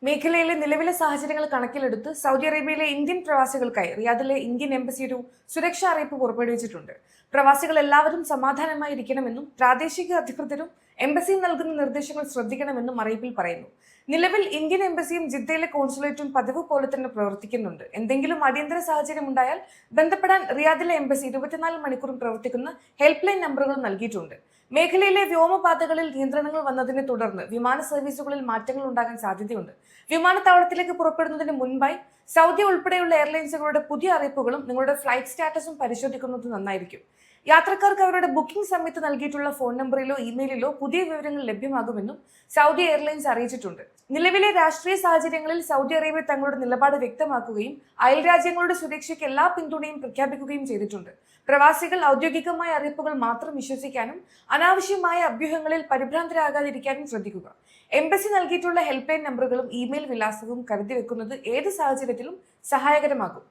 മേഖലയിലെ നിലവിലെ സാഹചര്യങ്ങൾ കണക്കിലെടുത്ത് സൗദി അറേബ്യയിലെ ഇന്ത്യൻ പ്രവാസികൾക്കായി റിയാദിലെ ഇന്ത്യൻ എംബസി ഒരു സുരക്ഷാ അറിയിപ്പ് പുറപ്പെടുവിച്ചിട്ടുണ്ട്. പ്രവാസികൾ എല്ലാവരും സമാധാനമായി ഇരിക്കണമെന്നും പ്രാദേശിക അധികൃതരും എംബസി നൽകുന്ന നിർദ്ദേശങ്ങൾ ശ്രദ്ധിക്കണമെന്നും അറിയിപ്പിൽ പറയുന്നു. നിലവിൽ ഇന്ത്യൻ എംബസിയും ജിദ്ദയിലെ കോൺസുലേറ്റും പതിവ് പോലെ തന്നെ പ്രവർത്തിക്കുന്നുണ്ട്. എന്തെങ്കിലും അടിയന്തര സാഹചര്യം ഉണ്ടായാൽ ബന്ധപ്പെടാൻ റിയാദിലെ എംബസി 24 മണിക്കൂറും പ്രവർത്തിക്കുന്ന ഹെൽപ്പ് ലൈൻ നമ്പറുകൾ നൽകിയിട്ടുണ്ട്. മേഖലയിലെ വ്യോമപാതകളിൽ നിയന്ത്രണങ്ങൾ വന്നതിനെ തുടർന്ന് വിമാന സർവീസുകളിൽ മാറ്റങ്ങൾ ഉണ്ടാകാൻ സാധ്യതയുണ്ട്. വിമാനത്താവളത്തിലേക്ക് പുറപ്പെടുന്നതിന് മുൻപായി സൗദി ഉൾപ്പെടെയുള്ള എയർലൈൻസുകളുടെ പുതിയ അറിയിപ്പുകളും നിങ്ങളുടെ ഫ്ലൈറ്റ് സ്റ്റാറ്റസും പരിശോധിക്കുന്നത് നന്നായിരിക്കും. യാത്രക്കാർക്ക് അവരുടെ ബുക്കിംഗ് സമയത്ത് നൽകിയിട്ടുള്ള ഫോൺ നമ്പറിലോ ഇമെയിലിലോ പുതിയ വിവരങ്ങൾ ലഭ്യമാകുമെന്നും സൗദി എയർലൈൻസ് അറിയിച്ചിട്ടുണ്ട്. നിലവിലെ രാഷ്ട്രീയ സാഹചര്യങ്ങളിൽ സൗദി അറേബ്യ തങ്ങളുടെ നിലപാട് വ്യക്തമാക്കുകയും അയൽരാജ്യങ്ങളുടെ സുരക്ഷയ്ക്ക് എല്ലാ പിന്തുണയും പ്രഖ്യാപിക്കുകയും ചെയ്തിട്ടുണ്ട്. പ്രവാസികൾ ഔദ്യോഗികമായ അറിയിപ്പുകൾ മാത്രം വിശ്വസിക്കാനും അനാവശ്യമായ അഭ്യൂഹങ്ങളിൽ പരിഭ്രാന്തരാകാതിരിക്കാനും ശ്രദ്ധിക്കുക. എംബസി നൽകിയിട്ടുള്ള ഹെൽപ്പ് ലൈൻ നമ്പറുകളും ഇമെയിൽ വിലാസവും കരുതി വെക്കുന്നത് ഏത് സാഹചര്യത്തിലും സഹായകരമാകും.